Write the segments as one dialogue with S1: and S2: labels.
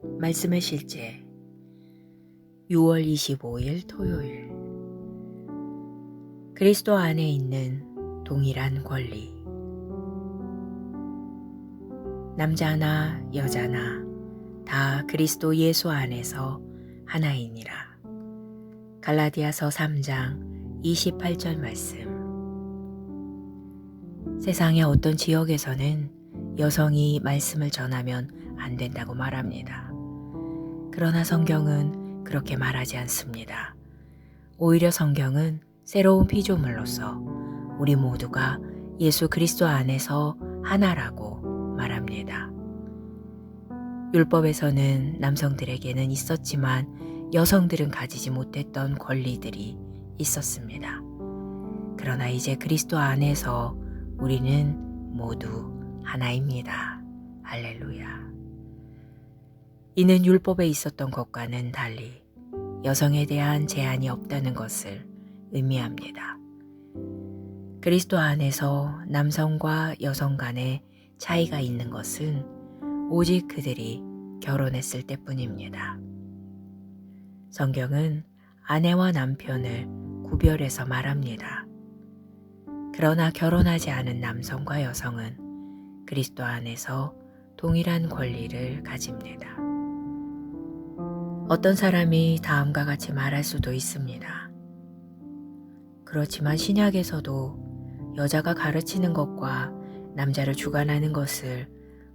S1: 말씀의 실제 6월 25일 토요일. 그리스도 안에 있는 동일한 권리. 남자나 여자나 다 그리스도 예수 안에서 하나이니라. 갈라디아서 3장 28절 말씀. 세상의 어떤 지역에서는 여성이 말씀을 전하면 안 된다고 말합니다. 그러나 성경은 그렇게 말하지 않습니다. 오히려 성경은 새로운 피조물로서 우리 모두가 예수 그리스도 안에서 하나라고 말합니다. 율법에서는 남성들에게는 있었지만 여성들은 가지지 못했던 권리들이 있었습니다. 그러나 이제 그리스도 안에서 우리는 모두 하나입니다. 할렐루야. 이는 율법에 있었던 것과는 달리 여성에 대한 제한이 없다는 것을 의미합니다. 그리스도 안에서 남성과 여성 간의 차이가 있는 것은 오직 그들이 결혼했을 때뿐입니다. 성경은 아내와 남편을 구별해서 말합니다. 그러나 결혼하지 않은 남성과 여성은 그리스도 안에서 동일한 권리를 가집니다. 어떤 사람이 다음과 같이 말할 수도 있습니다. 그렇지만 신약에서도 여자가 가르치는 것과 남자를 주관하는 것을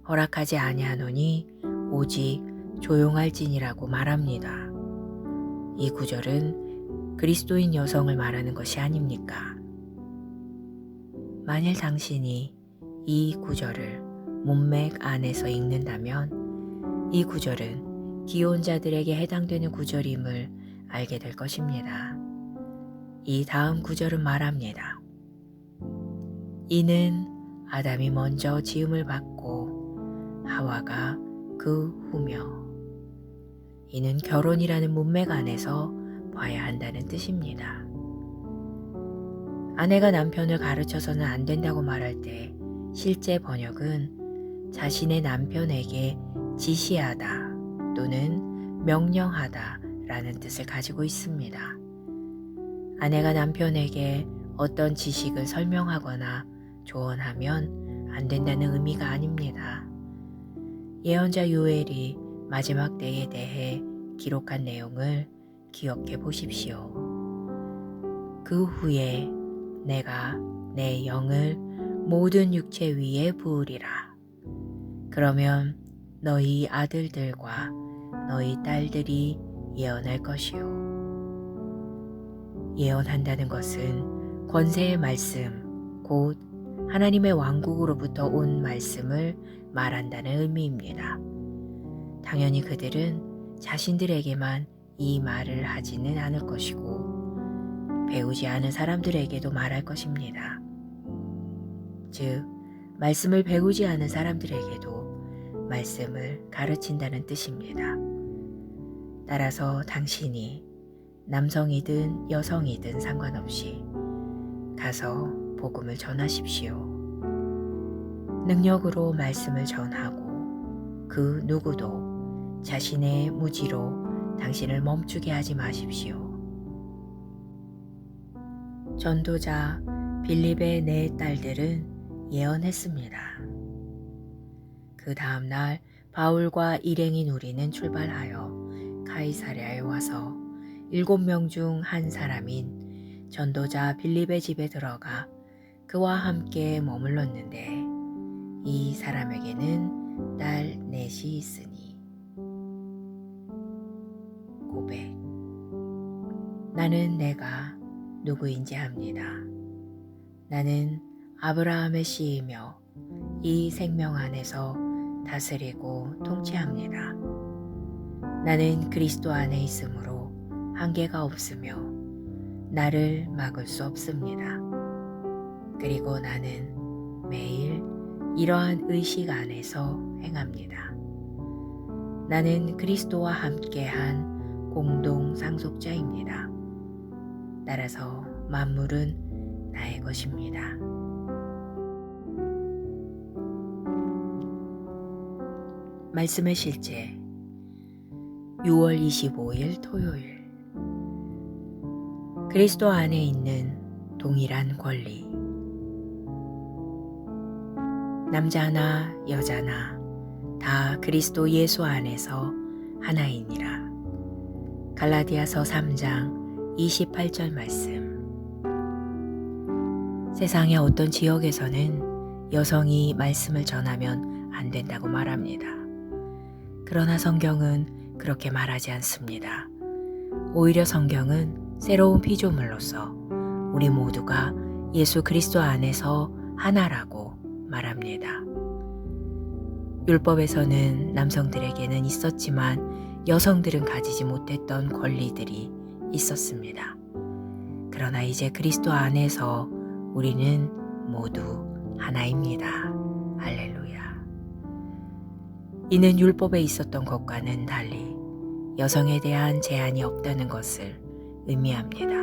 S1: 허락하지 아니하노니 오직 조용할지니라고 말합니다. 이 구절은 그리스도인 여성을 말하는 것이 아닙니까? 만일 당신이 이 구절을 문맥 안에서 읽는다면 이 구절은 기혼자들에게 해당되는 구절임을 알게 될 것입니다. 이 다음 구절은 말합니다. 이는 아담이 먼저 지음을 받고 하와가 그 후며. 이는 결혼이라는 문맥 안에서 봐야 한다는 뜻입니다. 아내가 남편을 가르쳐서는 안 된다고 말할 때 실제 번역은 자신의 남편에게 지시하다 또는 명령하다 라는 뜻을 가지고 있습니다. 아내가 남편에게 어떤 지식을 설명하거나 조언하면 안 된다는 의미가 아닙니다. 예언자 요엘이 마지막 때에 대해 기록한 내용을 기억해 보십시오. 그 후에 내가 내 영을 모든 육체 위에 부으리라. 그러면 너희 아들들과 너희 딸들이 예언할 것이요. 예언한다는 것은 권세의 말씀, 곧 하나님의 왕국으로부터 온 말씀을 말한다는 의미입니다. 당연히 그들은 자신들에게만 이 말을 하지는 않을 것이고 배우지 않은 사람들에게도 말할 것입니다. 즉, 말씀을 배우지 않은 사람들에게도 말씀을 가르친다는 뜻입니다. 따라서 당신이 남성이든 여성이든 상관없이 가서 복음을 전하십시오. 능력으로 말씀을 전하고 그 누구도 자신의 무지로 당신을 멈추게 하지 마십시오. 전도자 빌립의 네 딸들은 예언했습니다. 그 다음 날 바울과 일행인 우리는 출발하여 카이사랴에 와서 7명 중 한 사람인 전도자 빌립의 집에 들어가 그와 함께 머물렀는데 이 사람에게는 딸 넷이 있으니. 고백. 나는 내가 누구인지 압니다. 나는 아브라함의 씨이며 이 생명 안에서 다스리고 통치합니다. 나는 그리스도 안에 있으므로 한계가 없으며 나를 막을 수 없습니다. 그리고 나는 매일 이러한 의식 안에서 행합니다. 나는 그리스도와 함께한 공동 상속자입니다. 따라서 만물은 나의 것입니다. 말씀의 실제 6월 25일 토요일. 그리스도 안에 있는 동일한 권리. 남자나 여자나 다 그리스도 예수 안에서 하나이니라. 갈라디아서 3장 28절 말씀. 세상의 어떤 지역에서는 여성이 말씀을 전하면 안 된다고 말합니다. 그러나 성경은 그렇게 말하지 않습니다. 오히려 성경은 새로운 피조물로서 우리 모두가 예수 그리스도 안에서 하나라고 말합니다. 율법에서는 남성들에게는 있었지만 여성들은 가지지 못했던 권리들이 있었습니다. 그러나 이제 그리스도 안에서 우리는 모두 하나입니다. 할렐루야. 이는 율법에 있었던 것과는 달리 여성에 대한 제한이 없다는 것을 의미합니다.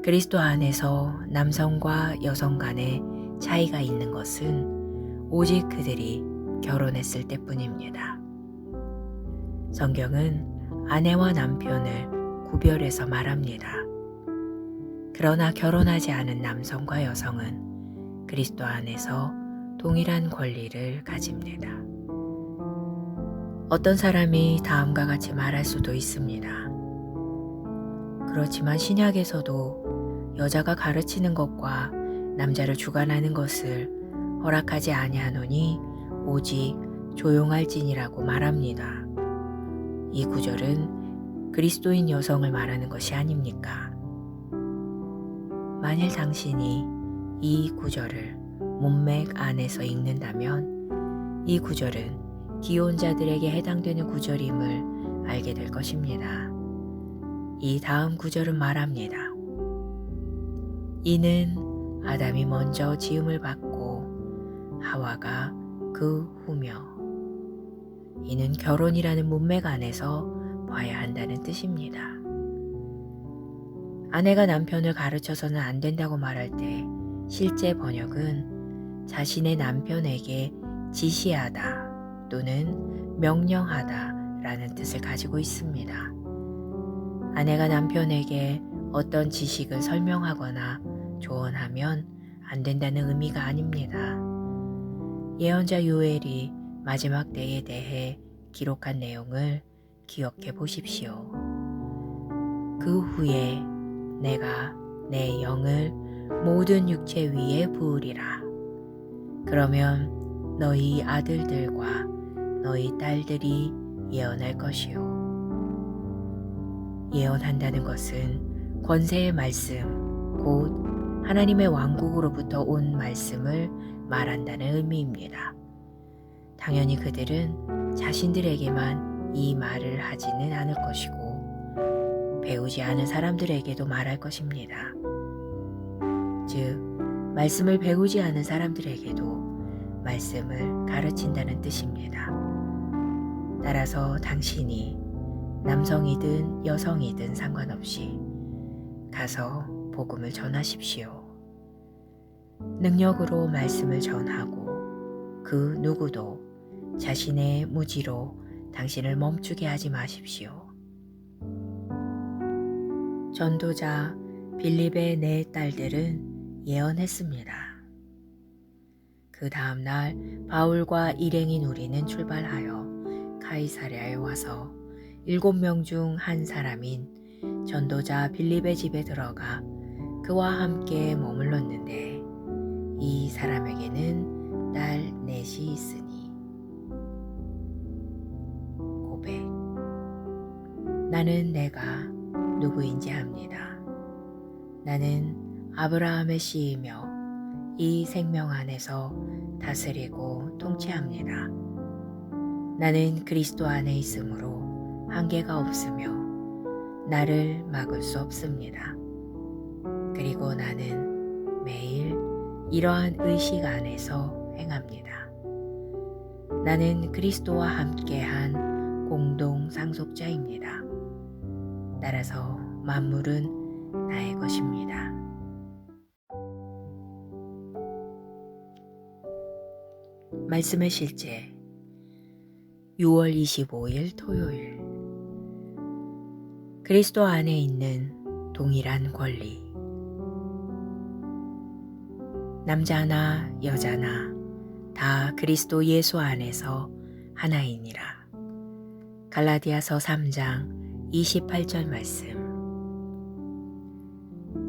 S1: 그리스도 안에서 남성과 여성 간의 차이가 있는 것은 오직 그들이 결혼했을 때뿐입니다. 성경은 아내와 남편을 구별해서 말합니다. 그러나 결혼하지 않은 남성과 여성은 그리스도 안에서 동일한 권리를 가집니다. 어떤 사람이 다음과 같이 말할 수도 있습니다. 그렇지만 신약에서도 여자가 가르치는 것과 남자를 주관하는 것을 허락하지 아니하노니 오직 조용할지니라고 말합니다. 이 구절은 그리스도인 여성을 말하는 것이 아닙니까? 만일 당신이 이 구절을 문맥 안에서 읽는다면 이 구절은 기혼자들에게 해당되는 구절임을 알게 될 것입니다. 이 다음 구절은 말합니다. 이는 아담이 먼저 지음을 받고 하와가 그 후며. 이는 결혼이라는 문맥 안에서 봐야 한다는 뜻입니다. 아내가 남편을 가르쳐서는 안 된다고 말할 때 실제 번역은 자신의 남편에게 지시하다 또는 명령하다 라는 뜻을 가지고 있습니다. 아내가 남편에게 어떤 지식을 설명하거나 조언하면 안 된다는 의미가 아닙니다. 예언자 요엘이 마지막 때에 대해 기록한 내용을 기억해 보십시오. 그 후에 내가 내 영을 모든 육체 위에 부으리라. 그러면 너희 아들들과 너희 딸들이 예언할 것이요. 예언한다는 것은 권세의 말씀, 곧 하나님의 왕국으로부터 온 말씀을 말한다는 의미입니다. 당연히 그들은 자신들에게만 이 말을 하지는 않을 것이고 배우지 않은 사람들에게도 말할 것입니다. 즉, 말씀을 배우지 않은 사람들에게도 말씀을 가르친다는 뜻입니다. 따라서 당신이 남성이든 여성이든 상관없이 가서 복음을 전하십시오. 능력으로 말씀을 전하고 그 누구도 자신의 무지로 당신을 멈추게 하지 마십시오. 전도자 빌립의 네 딸들은 예언했습니다. 그 다음 날 바울과 일행인 우리는 출발하여 카이사랴에 와서 7명 중 한 사람인 전도자 빌립의 집에 들어가 그와 함께 머물렀는데 이 사람에게는 딸 넷이 있으니. 고백. 나는 내가 누구인지 합니다. 나는 아브라함의 씨이며 이 생명 안에서 다스리고 통치합니다. 나는 그리스도 안에 있으므로 한계가 없으며 나를 막을 수 없습니다. 그리고 나는 매일 이러한 의식 안에서 행합니다. 나는 그리스도와 함께한 공동 상속자입니다. 따라서 만물은 나의 것입니다. 말씀의 실제. 6월 25일 토요일. 그리스도 안에 있는 동일한 권리. 남자나 여자나 다 그리스도 예수 안에서 하나이니라. 갈라디아서 3장 28절 말씀.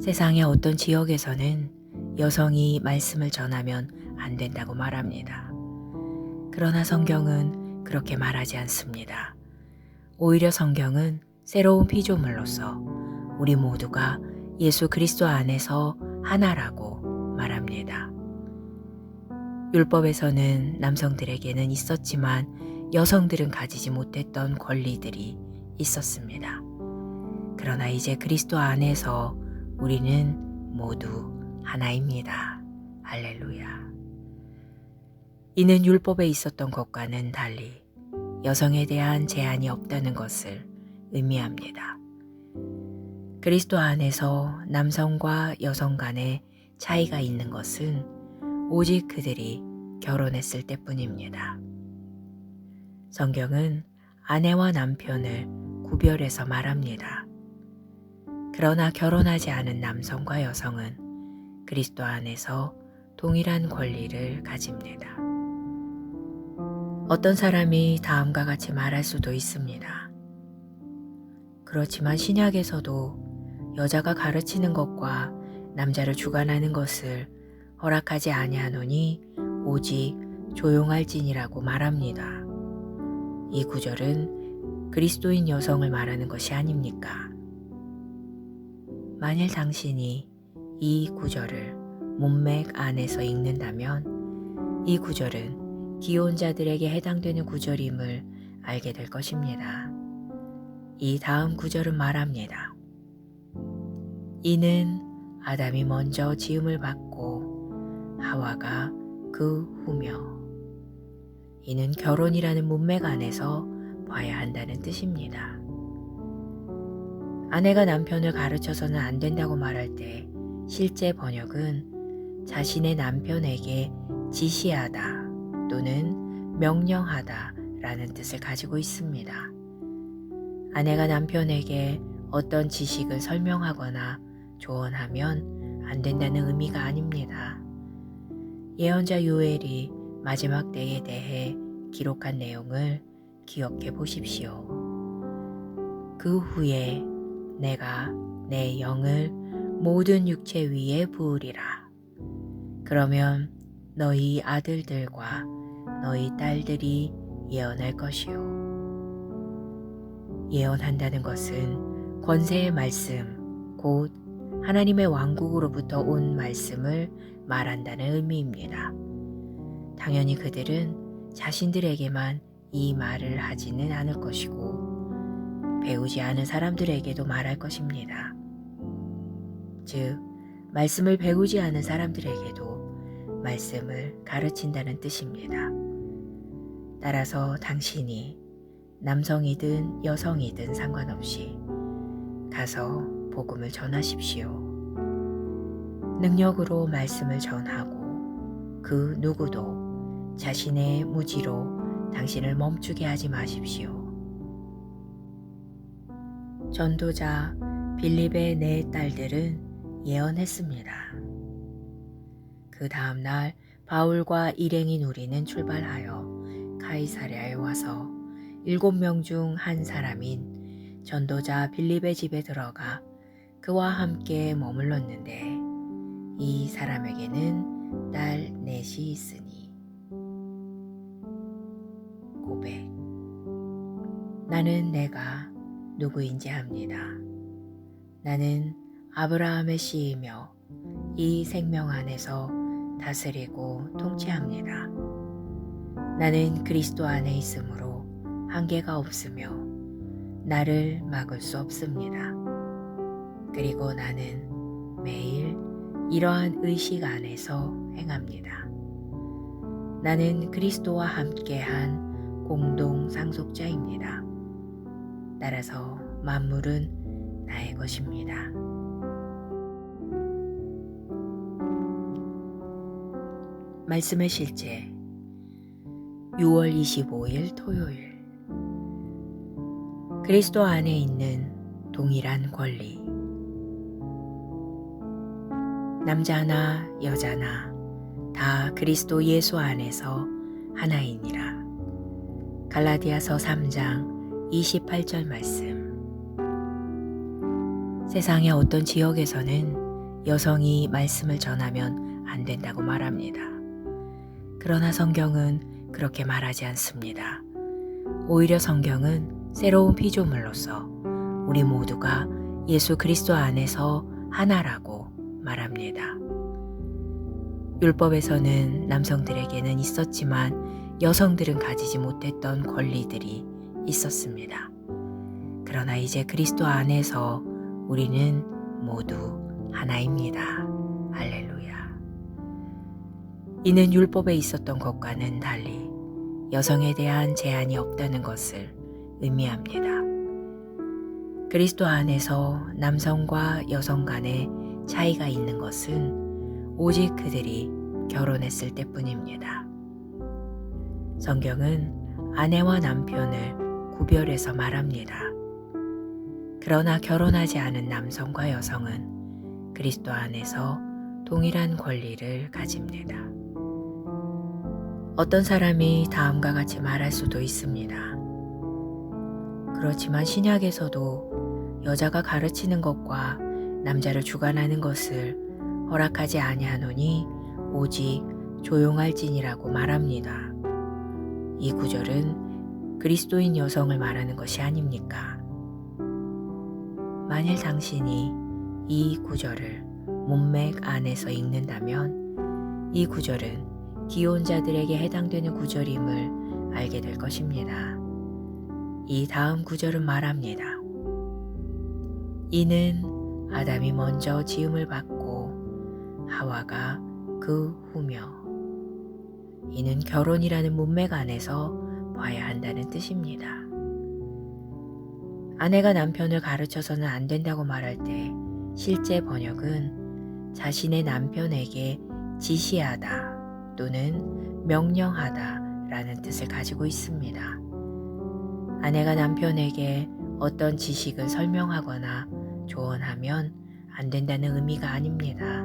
S1: 세상의 어떤 지역에서는 여성이 말씀을 전하면 안 된다고 말합니다. 그러나 성경은 그렇게 말하지 않습니다. 오히려 성경은 새로운 피조물로서 우리 모두가 예수 그리스도 안에서 하나라고 말합니다. 율법에서는 남성들에게는 있었지만 여성들은 가지지 못했던 권리들이 있었습니다. 그러나 이제 그리스도 안에서 우리는 모두 하나입니다. 할렐루야. 이는 율법에 있었던 것과는 달리 여성에 대한 제한이 없다는 것을 의미합니다. 그리스도 안에서 남성과 여성 간의 차이가 있는 것은 오직 그들이 결혼했을 때뿐입니다. 성경은 아내와 남편을 구별해서 말합니다. 그러나 결혼하지 않은 남성과 여성은 그리스도 안에서 동일한 권리를 가집니다. 어떤 사람이 다음과 같이 말할 수도 있습니다. 그렇지만 신약에서도 여자가 가르치는 것과 남자를 주관하는 것을 허락하지 아니하노니 오직 조용할지니라고 말합니다. 이 구절은 그리스도인 여성을 말하는 것이 아닙니까? 만일 당신이 이 구절을 문맥 안에서 읽는다면 이 구절은 기혼자들에게 해당되는 구절임을 알게 될 것입니다. 이 다음 구절은 말합니다. 이는 아담이 먼저 지음을 받고 하와가 그 후며. 이는 결혼이라는 문맥 안에서 봐야 한다는 뜻입니다. 아내가 남편을 가르쳐서는 안 된다고 말할 때 실제 번역은 자신의 남편에게 지시하다 또는 명령하다 라는 뜻을 가지고 있습니다. 아내가 남편에게 어떤 지식을 설명하거나 조언하면 안 된다는 의미가 아닙니다. 예언자 요엘이 마지막 때에 대해 기록한 내용을 기억해 보십시오. 그 후에 내가 내 영을 모든 육체 위에 부으리라. 그러면 너희 아들들과 너희 딸들이 예언할 것이요. 예언한다는 것은 권세의 말씀, 곧 하나님의 왕국으로부터 온 말씀을 말한다는 의미입니다. 당연히 그들은 자신들에게만 이 말을 하지는 않을 것이고 배우지 않은 사람들에게도 말할 것입니다. 즉, 말씀을 배우지 않은 사람들에게도 말씀을 가르친다는 뜻입니다. 따라서 당신이 남성이든 여성이든 상관없이 가서 복음을 전하십시오. 능력으로 말씀을 전하고 그 누구도 자신의 무지로 당신을 멈추게 하지 마십시오. 전도자 빌립의 네 딸들은 예언했습니다. 그 다음날 바울과 일행인 우리는 출발하여 카이사랴에 와서 7명 중 한 사람인 전도자 빌립의 집에 들어가 그와 함께 머물렀는데 이 사람에게는 딸 넷이 있으니. 고백. 나는 내가 누구인지 압니다. 나는 아브라함의 씨이며 이 생명 안에서 다스리고 통치합니다. 나는 그리스도 안에 있으므로 한계가 없으며 나를 막을 수 없습니다. 그리고 나는 매일 이러한 의식 안에서 행합니다. 나는 그리스도와 함께한 공동 상속자입니다. 따라서 만물은 나의 것입니다. 말씀의 실제 6월 25일 토요일. 그리스도 안에 있는 동일한 권리. 남자나 여자나 다 그리스도 예수 안에서 하나이니라. 갈라디아서 3장 28절 말씀. 세상의 어떤 지역에서는 여성이 말씀을 전하면 안 된다고 말합니다. 그러나 성경은 그렇게 말하지 않습니다. 오히려 성경은 새로운 피조물로서 우리 모두가 예수 그리스도 안에서 하나라고 말합니다. 율법에서는 남성들에게는 있었지만 여성들은 가지지 못했던 권리들이 있었습니다. 그러나 이제 그리스도 안에서 우리는 모두 하나입니다. 할렐루야. 이는 율법에 있었던 것과는 달리 여성에 대한 제한이 없다는 것을 의미합니다. 그리스도 안에서 남성과 여성 간의 차이가 있는 것은 오직 그들이 결혼했을 때뿐입니다. 성경은 아내와 남편을 구별해서 말합니다. 그러나 결혼하지 않은 남성과 여성은 그리스도 안에서 동일한 권리를 가집니다. 어떤 사람이 다음과 같이 말할 수도 있습니다. 그렇지만 신약에서도 여자가 가르치는 것과 남자를 주관하는 것을 허락하지 아니하노니 오직 조용할지니라고 말합니다. 이 구절은 그리스도인 여성을 말하는 것이 아닙니까? 만일 당신이 이 구절을 문맥 안에서 읽는다면 이 구절은 기혼자들에게 해당되는 구절임을 알게 될 것입니다. 이 다음 구절은 말합니다. 이는 아담이 먼저 지음을 받고 하와가 그 후며. 이는 결혼이라는 문맥 안에서 봐야 한다는 뜻입니다. 아내가 남편을 가르쳐서는 안 된다고 말할 때 실제 번역은 자신의 남편에게 지시하다 또는 명령하다 라는 뜻을 가지고 있습니다. 아내가 남편에게 어떤 지식을 설명하거나 조언하면 안 된다는 의미가 아닙니다.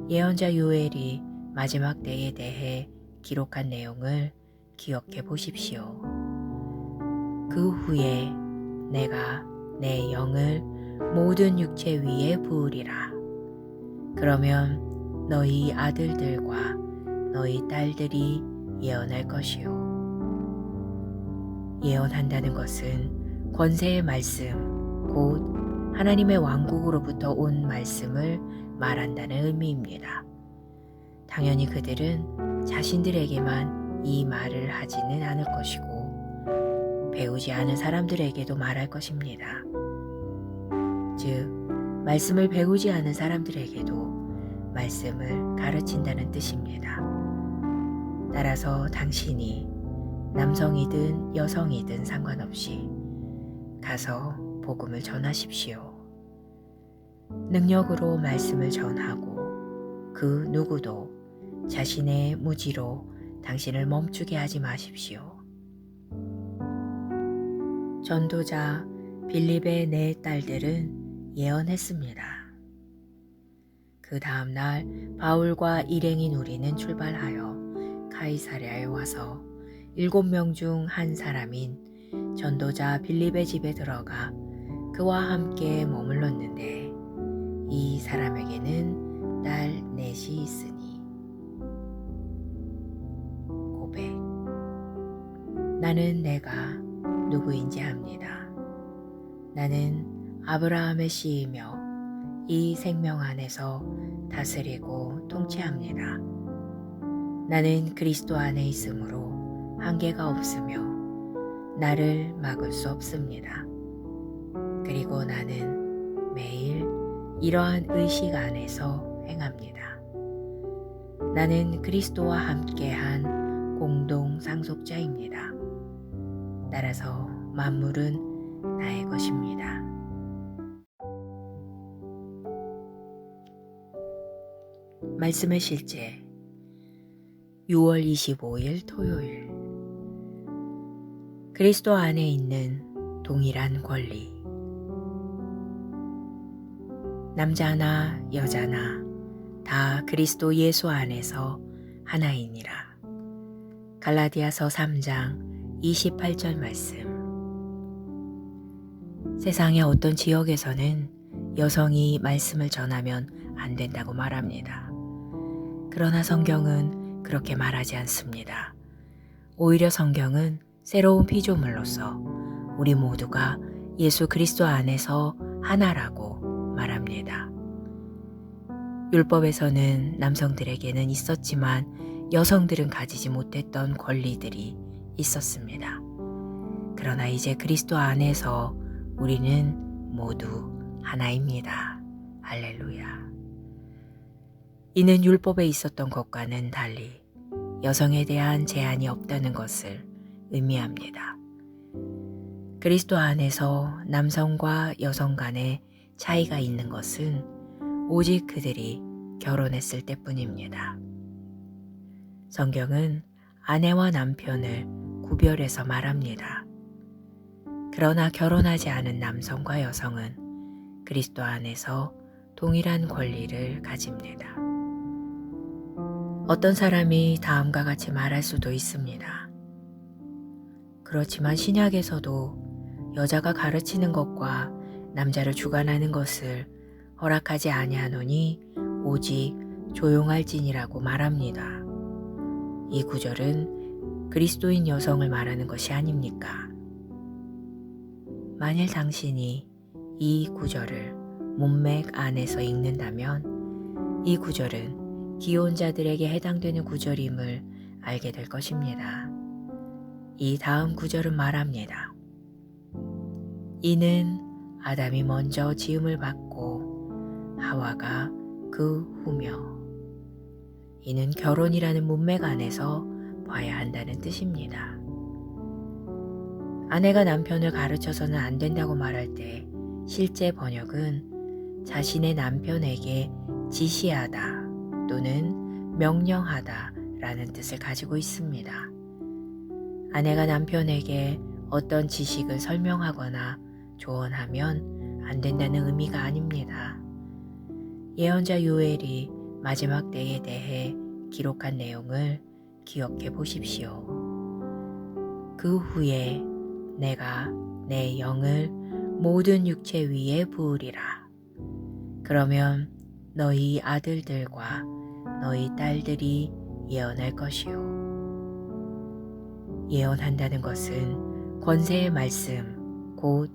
S1: 예언자 요엘이 마지막 때에 대해 기록한 내용을 기억해 보십시오. 그 후에 내가 내 영을 모든 육체 위에 부으리라. 그러면 너희 아들들과 너희 딸들이 예언할 것이요. 예언한다는 것은 권세의 말씀, 곧 하나님의 왕국으로부터 온 말씀을 말한다는 의미입니다. 당연히 그들은 자신들에게만 이 말을 하지는 않을 것이고 배우지 않은 사람들에게도 말할 것입니다. 즉, 말씀을 배우지 않은 사람들에게도 말씀을 가르친다는 뜻입니다. 따라서 당신이 남성이든 여성이든 상관없이 가서 복음을 전하십시오. 능력으로 말씀을 전하고 그 누구도 자신의 무지로 당신을 멈추게 하지 마십시오. 전도자 빌립의 네 딸들은 예언했습니다. 그 다음날 바울과 일행인 우리는 출발하여 카이사랴에 와서 7명 중 한 사람인 전도자 빌립의 집에 들어가 그와 함께 머물렀는데 이 사람에게는 딸 넷이 있으니. 고백. 나는 내가 누구인지 압니다. 나는 아브라함의 씨이며 이 생명 안에서 다스리고 통치합니다. 나는 그리스도 안에 있으므로 한계가 없으며 나를 막을 수 없습니다. 그리고 나는 매일 이러한 의식 안에서 행합니다. 나는 그리스도와 함께한 공동 상속자입니다. 따라서 만물은 나의 것입니다. 말씀의 실제 6월 25일 토요일. 그리스도 안에 있는 동일한 권리. 남자나 여자나 다 그리스도 예수 안에서 하나이니라. 갈라디아서 3장 28절 말씀. 세상의 어떤 지역에서는 여성이 말씀을 전하면 안 된다고 말합니다. 그러나 성경은 그렇게 말하지 않습니다. 오히려 성경은 새로운 피조물로서 우리 모두가 예수 그리스도 안에서 하나라고 말합니다. 율법에서는 남성들에게는 있었지만 여성들은 가지지 못했던 권리들이 있었습니다. 그러나 이제 그리스도 안에서 우리는 모두 하나입니다. 할렐루야. 이는 율법에 있었던 것과는 달리 여성에 대한 제한이 없다는 것을 의미합니다. 그리스도 안에서 남성과 여성 간의 차이가 있는 것은 오직 그들이 결혼했을 때뿐입니다. 성경은 아내와 남편을 구별해서 말합니다. 그러나 결혼하지 않은 남성과 여성은 그리스도 안에서 동일한 권리를 가집니다. 어떤 사람이 다음과 같이 말할 수도 있습니다. 그렇지만 신약에서도 여자가 가르치는 것과 남자를 주관하는 것을 허락하지 아니하노니 오직 조용할지니라고 말합니다. 이 구절은 그리스도인 여성을 말하는 것이 아닙니까? 만일 당신이 이 구절을 문맥 안에서 읽는다면 이 구절은 기혼자들에게 해당되는 구절임을 알게 될 것입니다. 이 다음 구절은 말합니다. 이는 아담이 먼저 지음을 받고 하와가 그 후며. 이는 결혼이라는 문맥 안에서 봐야 한다는 뜻입니다. 아내가 남편을 가르쳐서는 안 된다고 말할 때 실제 번역은 자신의 남편에게 지시하다 또는 명령하다 라는 뜻을 가지고 있습니다. 아내가 남편에게 어떤 지식을 설명하거나 조언하면 안 된다는 의미가 아닙니다. 예언자 요엘이 마지막 때에 대해 기록한 내용을 기억해 보십시오. 그 후에 내가 내 영을 모든 육체 위에 부으리라. 그러면 너희 아들들과 너희 딸들이 예언할 것이요. 예언한다는 것은 권세의 말씀, 곧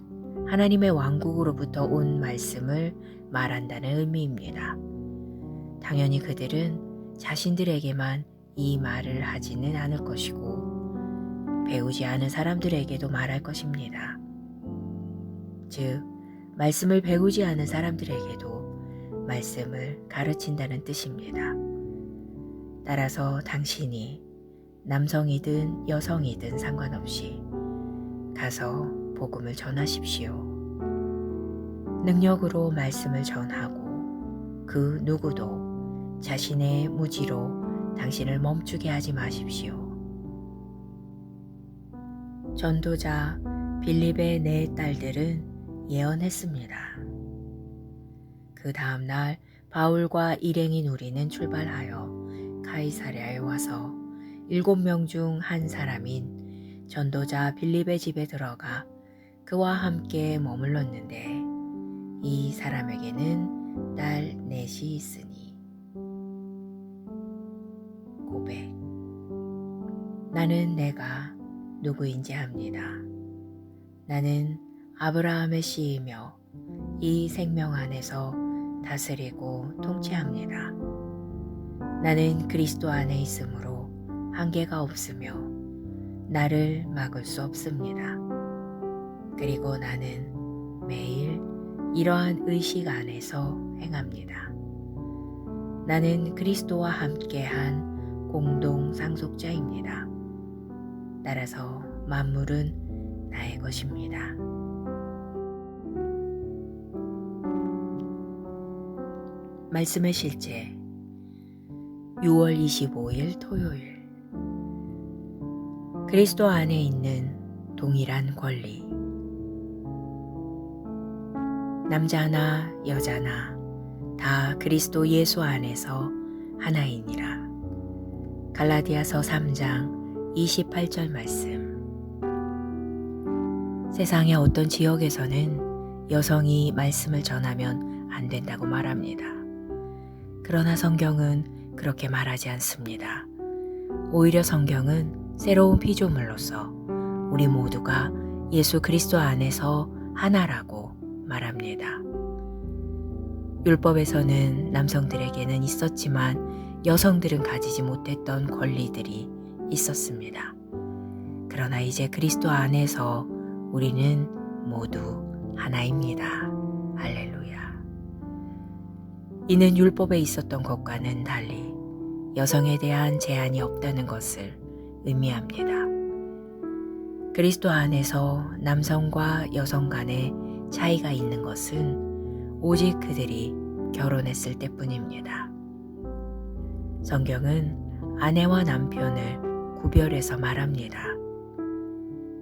S1: 하나님의 왕국으로부터 온 말씀을 말한다는 의미입니다. 당연히 그들은 자신들에게만 이 말을 하지는 않을 것이고 배우지 않은 사람들에게도 말할 것입니다. 즉, 말씀을 배우지 않은 사람들에게도 말씀을 가르친다는 뜻입니다. 따라서 당신이 남성이든 여성이든 상관없이 가서 복음을 전하십시오. 능력으로 말씀을 전하고 그 누구도 자신의 무지로 당신을 멈추게 하지 마십시오. 전도자 빌립의 네 딸들은 예언했습니다. 그 다음 날 바울과 일행인 우리는 출발하여 카이사랴에 와서 7명 중 한 사람인 전도자 빌립의 집에 들어가 그와 함께 머물렀는데 이 사람에게는 딸 넷이 있으니. 고백. 나는 내가 누구인지 압니다. 나는 아브라함의 씨이며 이 생명 안에서 다스리고 통치합니다. 나는 그리스도 안에 있으므로 한계가 없으며 나를 막을 수 없습니다. 그리고 나는 매일 이러한 의식 안에서 행합니다. 나는 그리스도와 함께한 공동 상속자입니다. 따라서 만물은 나의 것입니다. 말씀의 실제 6월 25일 토요일. 그리스도 안에 있는 동일한 권리. 남자나 여자나 다 그리스도 예수 안에서 하나이니라. 갈라디아서 3장 28절 말씀. 세상의 어떤 지역에서는 여성이 말씀을 전하면 안 된다고 말합니다. 그러나 성경은 그렇게 말하지 않습니다. 오히려 성경은 새로운 피조물로서 우리 모두가 예수 그리스도 안에서 하나라고 말합니다. 율법에서는 남성들에게는 있었지만 여성들은 가지지 못했던 권리들이 있었습니다. 그러나 이제 그리스도 안에서 우리는 모두 하나입니다. 할렐루야. 이는 율법에 있었던 것과는 달리 여성에 대한 제한이 없다는 것을 의미합니다. 그리스도 안에서 남성과 여성 간의 차이가 있는 것은 오직 그들이 결혼했을 때뿐입니다. 성경은 아내와 남편을 구별해서 말합니다.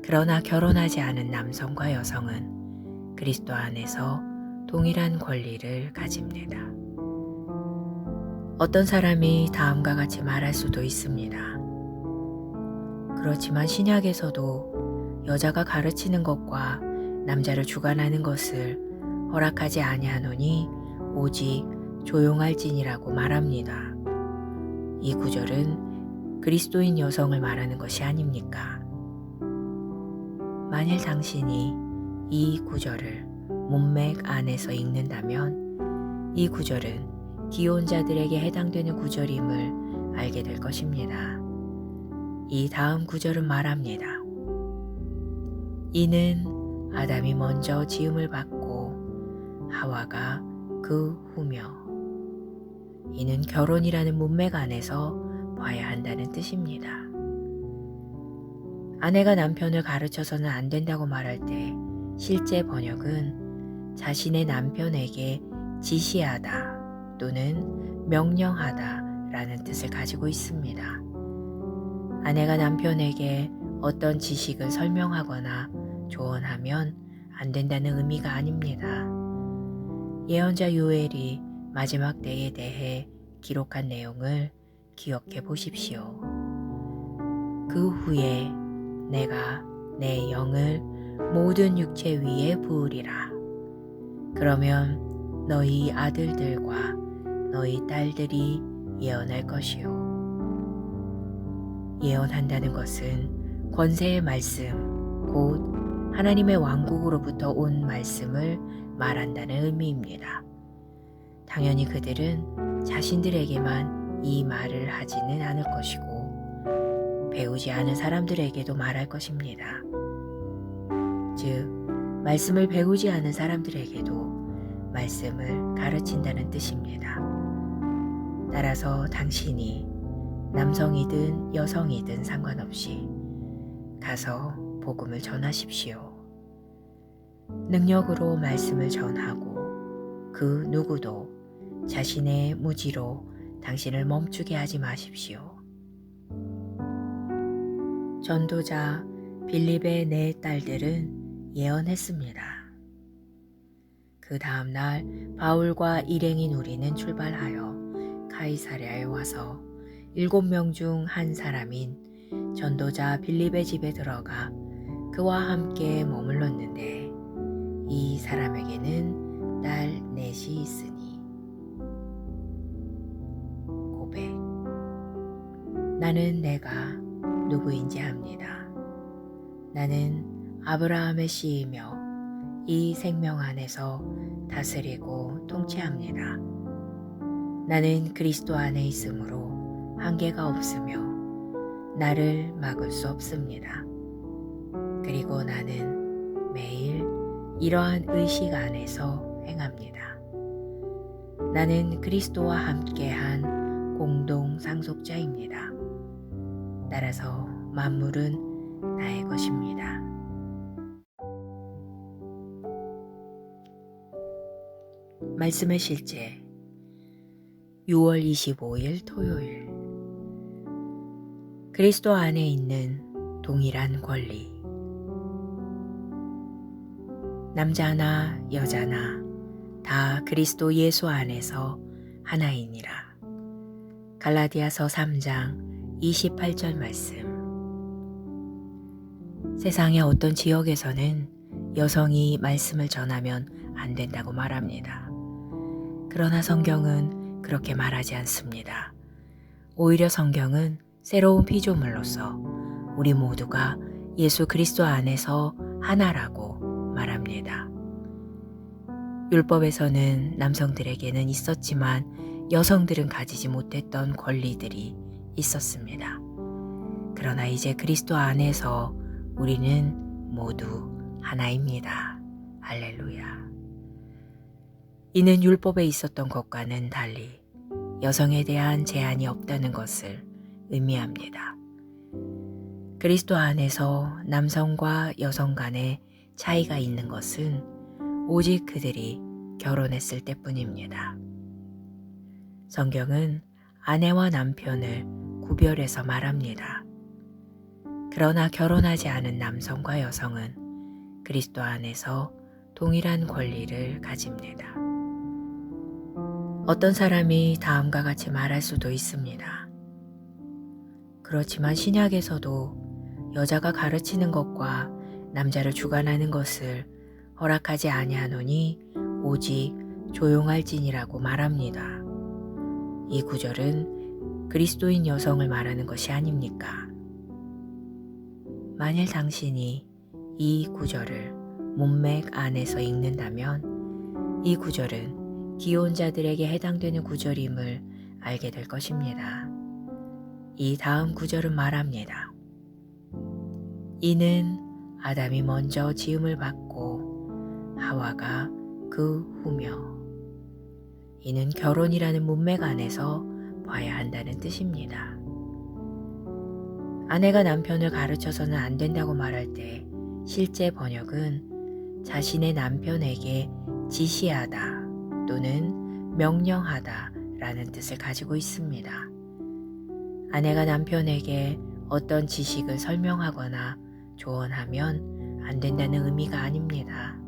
S1: 그러나 결혼하지 않은 남성과 여성은 그리스도 안에서 동일한 권리를 가집니다. 어떤 사람이 다음과 같이 말할 수도 있습니다. 그렇지만 신약에서도 여자가 가르치는 것과 남자를 주관하는 것을 허락하지 아니하노니 오직 조용할지니라고 말합니다. 이 구절은 그리스도인 여성을 말하는 것이 아닙니까? 만일 당신이 이 구절을 문맥 안에서 읽는다면 이 구절은 기혼자들에게 해당되는 구절임을 알게 될 것입니다. 이 다음 구절은 말합니다. 이는 아담이 먼저 지음을 받고 하와가 그 후며. 이는 결혼이라는 문맥 안에서 봐야 한다는 뜻입니다. 아내가 남편을 가르쳐서는 안 된다고 말할 때 실제 번역은 자신의 남편에게 지시하다 또는 명령하다 라는 뜻을 가지고 있습니다. 아내가 남편에게 어떤 지식을 설명하거나 조언하면 안 된다는 의미가 아닙니다. 예언자 요엘이 마지막 때에 대해 기록한 내용을 기억해 보십시오. 그 후에 내가 내 영을 모든 육체 위에 부으리라. 그러면 너희 아들들과 너희 딸들이 예언할 것이요. 예언한다는 것은 권세의 말씀, 곧 하나님의 왕국으로부터 온 말씀을 말한다는 의미입니다. 당연히 그들은 자신들에게만 이 말을 하지는 않을 것이고 배우지 않은 사람들에게도 말할 것입니다. 즉, 말씀을 배우지 않은 사람들에게도 말씀을 가르친다는 뜻입니다. 따라서 당신이 남성이든 여성이든 상관없이 가서 복음을 전하십시오. 능력으로 말씀을 전하고 그 누구도 자신의 무지로 당신을 멈추게 하지 마십시오. 전도자 빌립의 네 딸들은 예언했습니다. 그 다음 날 바울과 일행인 우리는 출발하여 카이사랴에 와서 7명 중 한 사람인 전도자 빌립의 집에 들어가 그와 함께 머물렀는데 이 사람에게는 딸 넷이 있으니. 고백. 나는 내가 누구인지 압니다. 나는 아브라함의 씨이며 이 생명 안에서 다스리고 통치합니다. 나는 그리스도 안에 있으므로 한계가 없으며 나를 막을 수 없습니다. 그리고 나는 매일 이러한 의식 안에서 행합니다. 나는 그리스도와 함께한 공동 상속자입니다. 따라서 만물은 나의 것입니다. 말씀의 실제 6월 25일 토요일. 그리스도 안에 있는 동일한 권리. 남자나 여자나 다 그리스도 예수 안에서 하나이니라. 갈라디아서 3장 28절 말씀. 세상의 어떤 지역에서는 여성이 말씀을 전하면 안 된다고 말합니다. 그러나 성경은 그렇게 말하지 않습니다. 오히려 성경은 새로운 피조물로서 우리 모두가 예수 그리스도 안에서 하나라고 말합니다. 율법에서는 남성들에게는 있었지만 여성들은 가지지 못했던 권리들이 있었습니다. 그러나 이제 그리스도 안에서 우리는 모두 하나입니다. 할렐루야. 이는 율법에 있었던 것과는 달리 여성에 대한 제한이 없다는 것을 의미합니다. 그리스도 안에서 남성과 여성 간의 차이가 있는 것은 오직 그들이 결혼했을 때뿐입니다. 성경은 아내와 남편을 구별해서 말합니다. 그러나 결혼하지 않은 남성과 여성은 그리스도 안에서 동일한 권리를 가집니다. 어떤 사람이 다음과 같이 말할 수도 있습니다. 그렇지만 신약에서도 여자가 가르치는 것과 남자를 주관하는 것을 허락하지 아니하노니 오직 조용할지니라고 말합니다. 이 구절은 그리스도인 여성을 말하는 것이 아닙니까? 만일 당신이 이 구절을 문맥 안에서 읽는다면 이 구절은 기혼자들에게 해당되는 구절임을 알게 될 것입니다. 이 다음 구절은 말합니다. 이는 아담이 먼저 지음을 받고 하와가 그 후며. 이는 결혼이라는 문맥 안에서 봐야 한다는 뜻입니다. 아내가 남편을 가르쳐서는 안 된다고 말할 때 실제 번역은 자신의 남편에게 지시하다 또는 명령하다 라는 뜻을 가지고 있습니다. 아내가 남편에게 어떤 지식을 설명하거나 조언하면 안 된다는 의미가 아닙니다.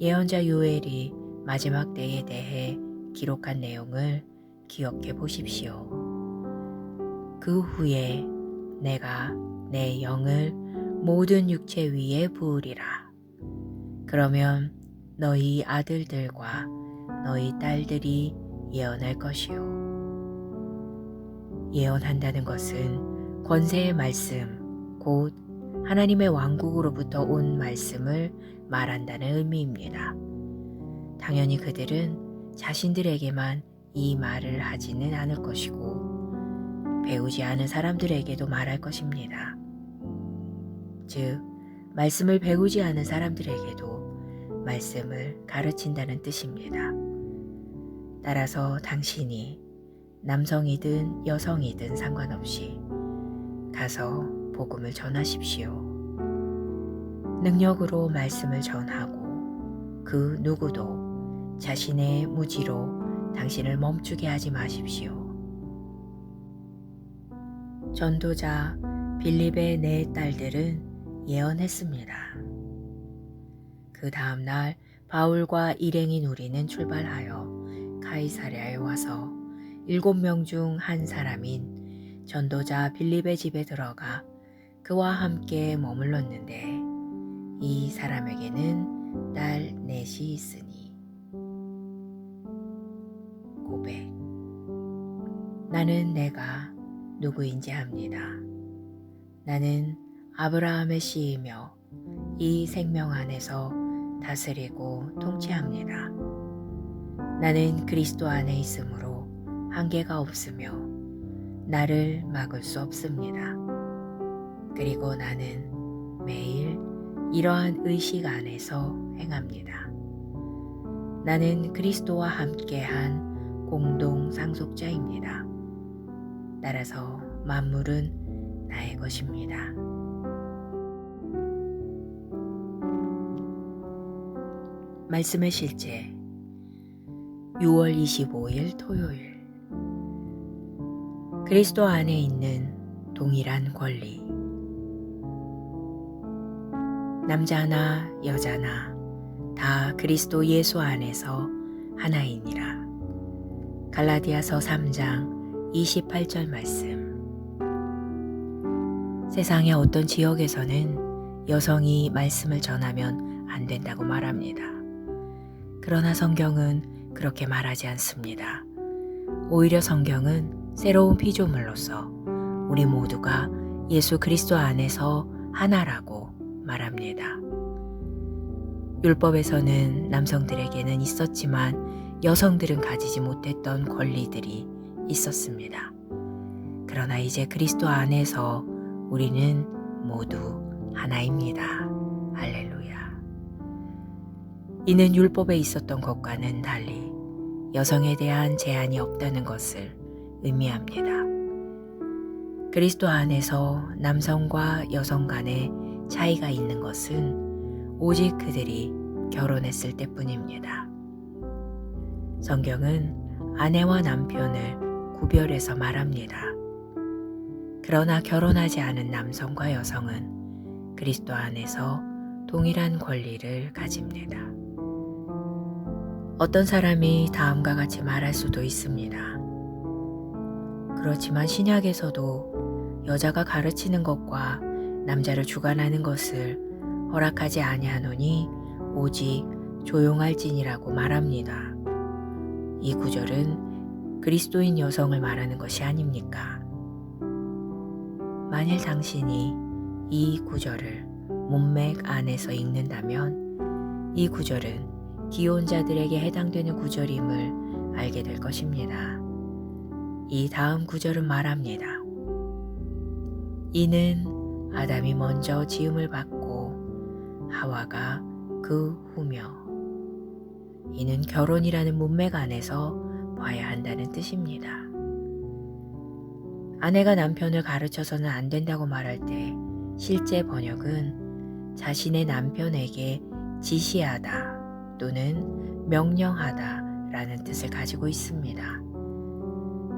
S1: 예언자 요엘이 마지막 때에 대해 기록한 내용을 기억해 보십시오. 그 후에 내가 내 영을 모든 육체 위에 부으리라. 그러면 너희 아들들과 너희 딸들이 예언할 것이요. 예언한다는 것은 권세의 말씀, 곧 하나님의 왕국으로부터 온 말씀을 말한다는 의미입니다. 당연히 그들은 자신들에게만 이 말을 하지는 않을 것이고 배우지 않은 사람들에게도 말할 것입니다. 즉, 말씀을 배우지 않은 사람들에게도 말씀을 가르친다는 뜻입니다. 따라서 당신이 남성이든 여성이든 상관없이 가서 복음을 전하십시오. 능력으로 말씀을 전하고 그 누구도 자신의 무지로 당신을 멈추게 하지 마십시오. 전도자 빌립의 네 딸들은 예언했습니다. 그 다음 날 바울과 일행인 우리는 출발하여 카이사랴에 와서 7명 중 한 사람인 전도자 빌립의 집에 들어가 그와 함께 머물렀는데 이 사람에게는 딸 넷이 있으니. 고백. 나는 내가 누구인지 합니다. 나는 아브라함의 씨이며 이 생명 안에서 다스리고 통치합니다. 나는 그리스도 안에 있으므로 한계가 없으며 나를 막을 수 없습니다. 그리고 나는 매일 이러한 의식 안에서 행합니다. 나는 그리스도와 함께한 공동 상속자입니다. 따라서 만물은 나의 것입니다. 말씀의 실제 6월 25일 토요일. 그리스도 안에 있는 동일한 권리. 남자나 여자나 다 그리스도 예수 안에서 하나이니라. 갈라디아서 3장 28절 말씀. 세상의 어떤 지역에서는 여성이 말씀을 전하면 안 된다고 말합니다. 그러나 성경은 그렇게 말하지 않습니다. 오히려 성경은 새로운 피조물로서 우리 모두가 예수 그리스도 안에서 하나라고 말합니다. 율법에서는 남성들에게는 있었지만 여성들은 가지지 못했던 권리들이 있었습니다. 그러나 이제 그리스도 안에서 우리는 모두 하나입니다. 할렐루야. 이는 율법에 있었던 것과는 달리 여성에 대한 제한이 없다는 것을 의미합니다. 그리스도 안에서 남성과 여성 간의 차이가 있는 것은 오직 그들이 결혼했을 때뿐입니다. 성경은 아내와 남편을 구별해서 말합니다. 그러나 결혼하지 않은 남성과 여성은 그리스도 안에서 동일한 권리를 가집니다. 어떤 사람이 다음과 같이 말할 수도 있습니다. 그렇지만 신약에서도 여자가 가르치는 것과 남자를 주관하는 것을 허락하지 아니하노니 오직 조용할지니라고 말합니다. 이 구절은 그리스도인 여성을 말하는 것이 아닙니까? 만일 당신이 이 구절을 문맥 안에서 읽는다면 이 구절은 기혼자들에게 해당되는 구절임을 알게 될 것입니다. 이 다음 구절은 말합니다. 이는 아담이 먼저 지음을 받고 하와가 그 후며. 이는 결혼이라는 문맥 안에서 봐야 한다는 뜻입니다. 아내가 남편을 가르쳐서는 안 된다고 말할 때 실제 번역은 자신의 남편에게 지시하다 또는 명령하다 라는 뜻을 가지고 있습니다.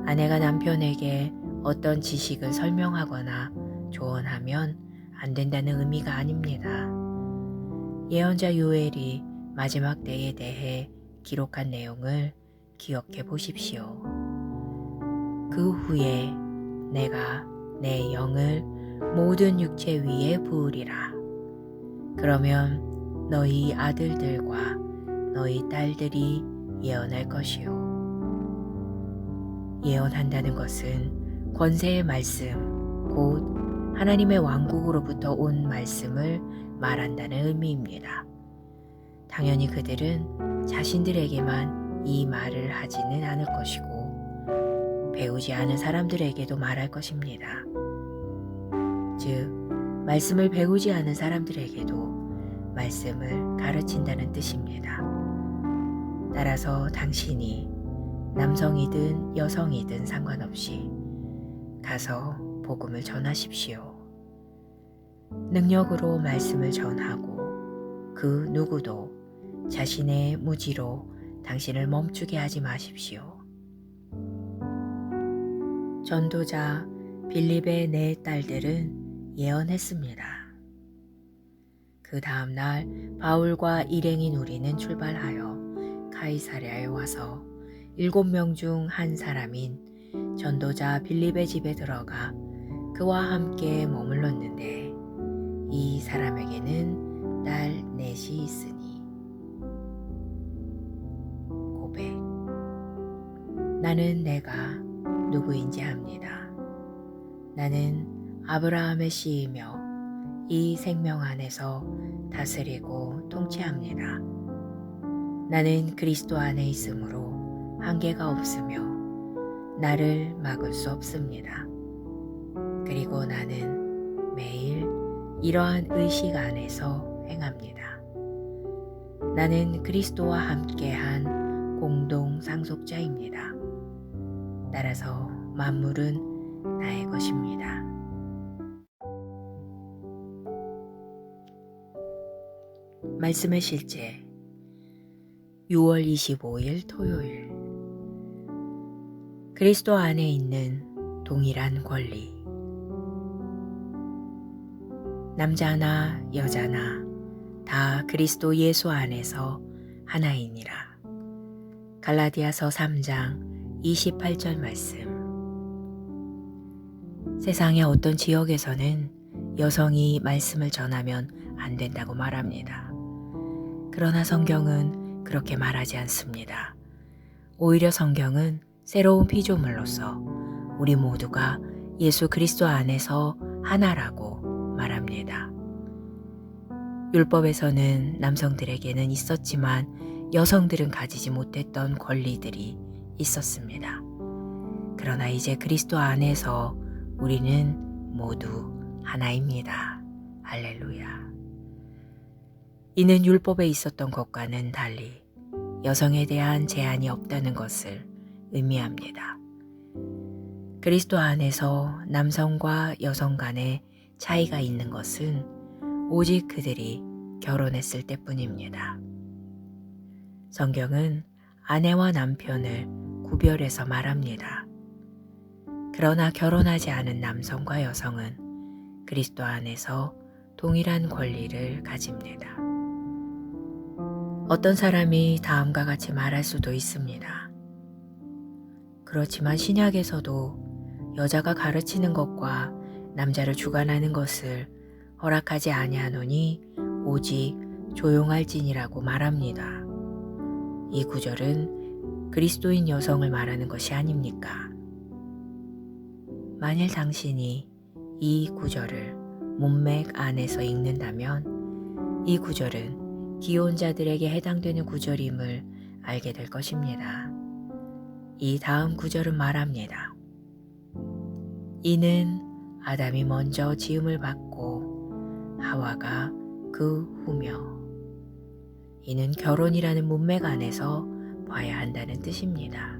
S1: 아내가 남편에게 어떤 지식을 설명하거나 조언하면 안 된다는 의미가 아닙니다. 예언자 요엘이 마지막 때에 대해 기록한 내용을 기억해 보십시오. 그 후에 내가 내 영을 모든 육체 위에 부으리라. 그러면 너희 아들들과 너희 딸들이 예언할 것이요. 예언한다는 것은 권세의 말씀, 곧 하나님의 왕국으로부터 온 말씀을 말한다는 의미입니다. 당연히 그들은 자신들에게만 이 말을 하지는 않을 것이고 배우지 않은 사람들에게도 말할 것입니다. 즉, 말씀을 배우지 않은 사람들에게도 말씀을 가르친다는 뜻입니다. 따라서 당신이 남성이든 여성이든 상관없이 가서 복음을 전하십시오. 능력으로 말씀을 전하고 그 누구도 자신의 무지로 당신을 멈추게 하지 마십시오. 전도자 빌립의 네 딸들은 예언했습니다. 그 다음날 바울과 일행인 우리는 출발하여 카이사랴에 와서 7명 중 한 사람인 전도자 빌립의 집에 들어가 그와 함께 머물렀는데 이 사람에게는 딸 넷이 있으니. 고백. 나는 내가 누구인지 압니다. 나는 아브라함의 씨이며 이 생명 안에서 다스리고 통치합니다. 나는 그리스도 안에 있으므로 한계가 없으며 나를 막을 수 없습니다. 그리고 나는 매일 이러한 의식 안에서 행합니다. 나는 그리스도와 함께한 공동 상속자입니다. 따라서 만물은 나의 것입니다. 말씀의 실제 6월 25일 토요일. 그리스도 안에 있는 동일한 권리. 남자나 여자나 다 그리스도 예수 안에서 하나이니라. 갈라디아서 3장 28절 말씀. 세상의 어떤 지역에서는 여성이 말씀을 전하면 안 된다고 말합니다. 그러나 성경은 그렇게 말하지 않습니다. 오히려 성경은 새로운 피조물로서 우리 모두가 예수 그리스도 안에서 하나라고 말합니다. 율법에서는 남성들에게는 있었지만 여성들은 가지지 못했던 권리들이 있었습니다. 그러나 이제 그리스도 안에서 우리는 모두 하나입니다. 할렐루야. 이는 율법에 있었던 것과는 달리 여성에 대한 제한이 없다는 것을 의미합니다. 그리스도 안에서 남성과 여성 간의 차이가 있는 것은 오직 그들이 결혼했을 때뿐입니다. 성경은 아내와 남편을 구별해서 말합니다. 그러나 결혼하지 않은 남성과 여성은 그리스도 안에서 동일한 권리를 가집니다. 어떤 사람이 다음과 같이 말할 수도 있습니다. 그렇지만 신약에서도 여자가 가르치는 것과 남자를 주관하는 것을 허락하지 아니하노니 오직 조용할지니라고 말합니다. 이 구절은 그리스도인 여성을 말하는 것이 아닙니까? 만일 당신이 이 구절을 문맥 안에서 읽는다면 이 구절은 기혼자들에게 해당되는 구절임을 알게 될 것입니다. 이 다음 구절은 말합니다. 이는 아담이 먼저 지음을 받고 하와가 그 후며. 이는 결혼이라는 문맥 안에서 봐야 한다는 뜻입니다.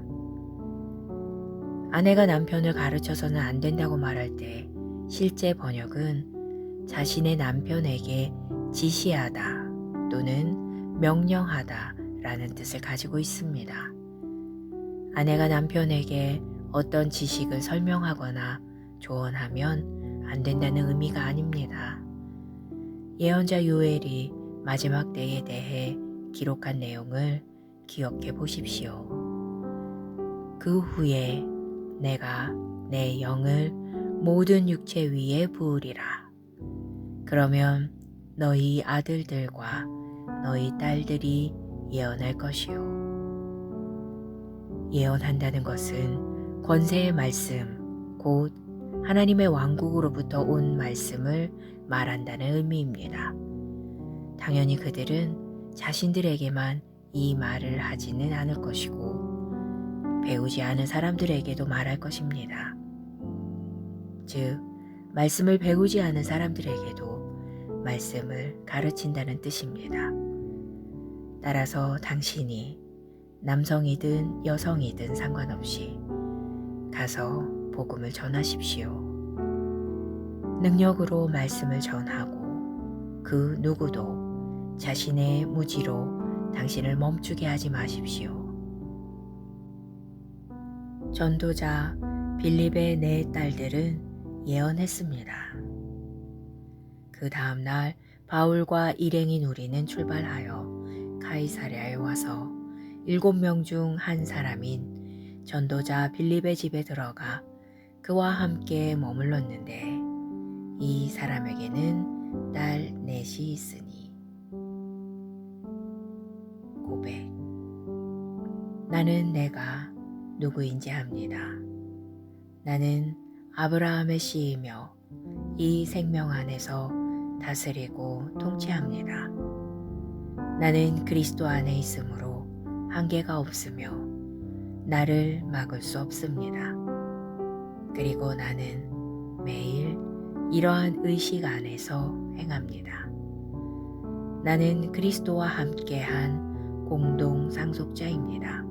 S1: 아내가 남편을 가르쳐서는 안 된다고 말할 때 실제 번역은 자신의 남편에게 지시하다 또는 명령하다 라는 뜻을 가지고 있습니다. 아내가 남편에게 어떤 지식을 설명하거나 조언하면 안 된다는 의미가 아닙니다. 예언자 요엘이 마지막 때에 대해 기록한 내용을 기억해 보십시오. 그 후에 내가 내 영을 모든 육체 위에 부으리라. 그러면 너희 아들들과 너희 딸들이 예언할 것이요. 예언한다는 것은 권세의 말씀, 곧 하나님의 왕국으로부터 온 말씀을 말한다는 의미입니다. 당연히 그들은 자신들에게만 이 말을 하지는 않을 것이고 배우지 않은 사람들에게도 말할 것입니다. 즉, 말씀을 배우지 않은 사람들에게도 말씀을 가르친다는 뜻입니다. 따라서 당신이 남성이든 여성이든 상관없이 가서 복음을 전하십시오. 능력으로 말씀을 전하고 그 누구도 자신의 무지로 당신을 멈추게 하지 마십시오. 전도자 빌립의 네 딸들은 예언했습니다. 그 다음날 바울과 일행인 우리는 출발하여 카이사랴에 와서 7명 중 한 사람인 전도자 빌립의 집에 들어가 그와 함께 머물렀는데 이 사람에게는 딸 넷이 있으니. 고백. 나는 내가 누구인지 압니다. 나는 아브라함의 씨이며 이 생명 안에서 다스리고 통치합니다. 나는 그리스도 안에 있으므로 한계가 없으며 나를 막을 수 없습니다. 그리고 나는 매일 이러한 의식 안에서 행합니다. 나는 그리스도와 함께한 공동 상속자입니다.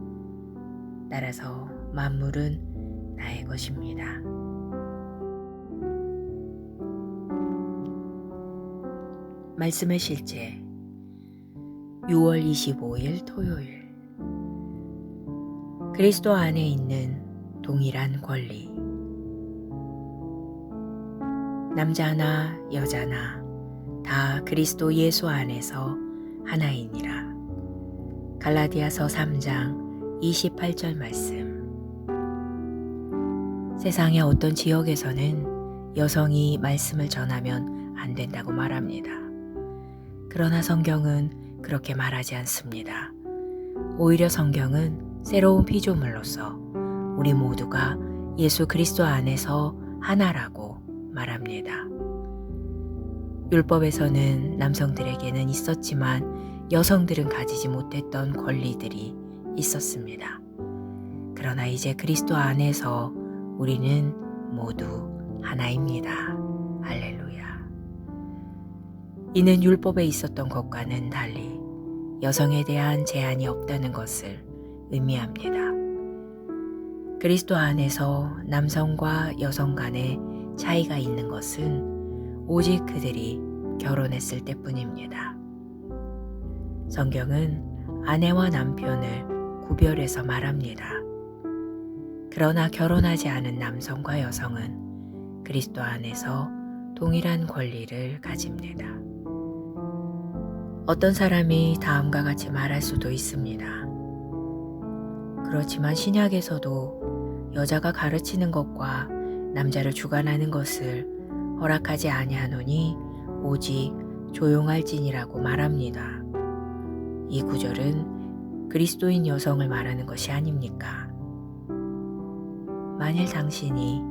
S1: 따라서 만물은 나의 것입니다. 말씀의 실제 6월 25일 토요일. 그리스도 안에 있는 동일한 권리. 남자나 여자나 다 그리스도 예수 안에서 하나이니라. 갈라디아서 3장 28절 말씀. 세상의 어떤 지역에서는 여성이 말씀을 전하면 안 된다고 말합니다. 그러나 성경은 그렇게 말하지 않습니다. 오히려 성경은 새로운 피조물로서 우리 모두가 예수 그리스도 안에서 하나라고 말합니다. 율법에서는 남성들에게는 있었지만 여성들은 가지지 못했던 권리들이 있었습니다. 그러나 이제 그리스도 안에서 우리는 모두 하나입니다. 할렐루야. 이는 율법에 있었던 것과는 달리 여성에 대한 제한이 없다는 것을 의미합니다. 그리스도 안에서 남성과 여성 간의 차이가 있는 것은 오직 그들이 결혼했을 때뿐입니다. 성경은 아내와 남편을 구별해서 말합니다. 그러나 결혼하지 않은 남성과 여성은 그리스도 안에서 동일한 권리를 가집니다. 어떤 사람이 다음과 같이 말할 수도 있습니다. 그렇지만 신약에서도 여자가 가르치는 것과 남자를 주관하는 것을 허락하지 아니하노니 오직 조용할지니라고 말합니다. 이 구절은 그리스도인 여성을 말하는 것이 아닙니까? 만일 당신이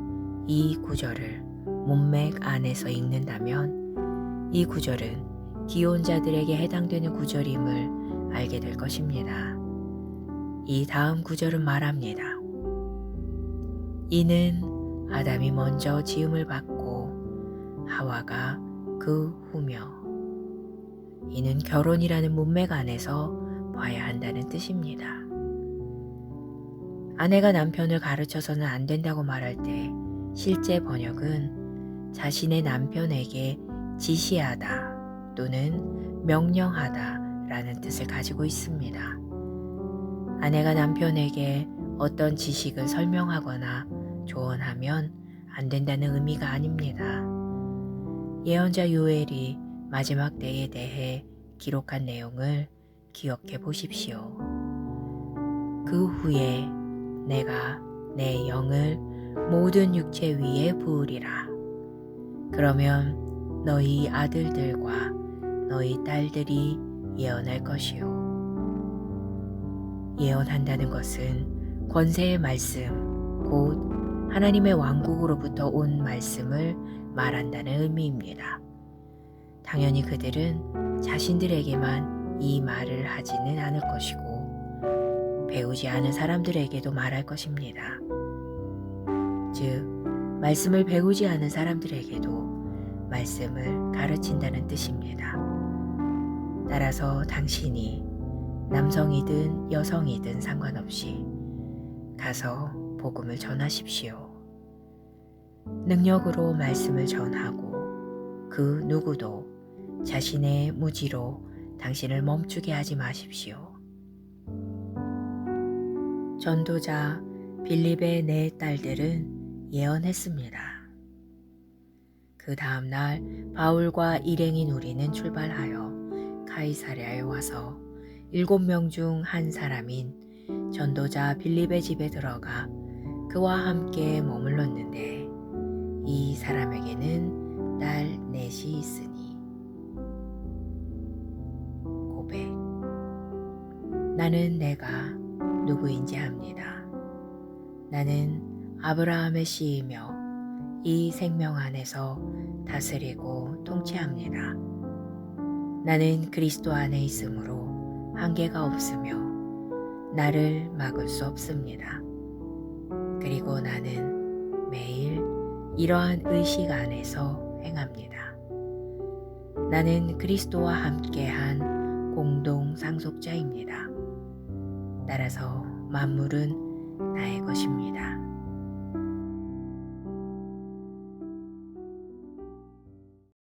S1: 이 구절을 문맥 안에서 읽는다면 이 구절은 기혼자들에게 해당되는 구절임을 알게 될 것입니다. 이 다음 구절은 말합니다. 이는 아담이 먼저 지음을 받고 하와가 그 후며. 이는 결혼이라는 문맥 안에서 봐야 한다는 뜻입니다. 아내가 남편을 가르쳐서는 안 된다고 말할 때 실제 번역은 자신의 남편에게 지시하다 또는 명령하다 라는 뜻을 가지고 있습니다. 아내가 남편에게 어떤 지식을 설명하거나 조언하면 안 된다는 의미가 아닙니다. 예언자 요엘이 마지막 때에 대해 기록한 내용을 기억해 보십시오. 그 후에 내가 내 영을 모든 육체 위에 부으리라. 그러면 너희 아들들과 너희 딸들이 예언할 것이요. 예언한다는 것은 권세의 말씀, 곧 하나님의 왕국으로부터 온 말씀을 말한다는 의미입니다. 당연히 그들은 자신들에게만 이 말을 하지는 않을 것이고 배우지 않은 사람들에게도 말할 것입니다. 즉, 말씀을 배우지 않은 사람들에게도 말씀을 가르친다는 뜻입니다. 따라서 당신이 남성이든 여성이든 상관없이 가서 복음을 전하십시오. 능력으로 말씀을 전하고 그 누구도 자신의 무지로 당신을 멈추게 하지 마십시오. 전도자 빌립의 네 딸들은 예언했습니다. 그 다음 날 바울과 일행인 우리는 출발하여 카이사랴에 와서 7명 중 한 사람인 전도자 빌립의 집에 들어가 그와 함께 머물렀는데 이 사람에게는 딸 넷이 있으니. 고백. 나는 내가 누구인지 압니다. 나는 아브라함의 씨이며 이 생명 안에서 다스리고 통치합니다. 나는 그리스도 안에 있으므로 한계가 없으며 나를 막을 수 없습니다. 그리고 나는 매일 이러한 의식 안에서 행합니다. 나는 그리스도와 함께한 공동 상속자입니다. 따라서 만물은 나의 것입니다.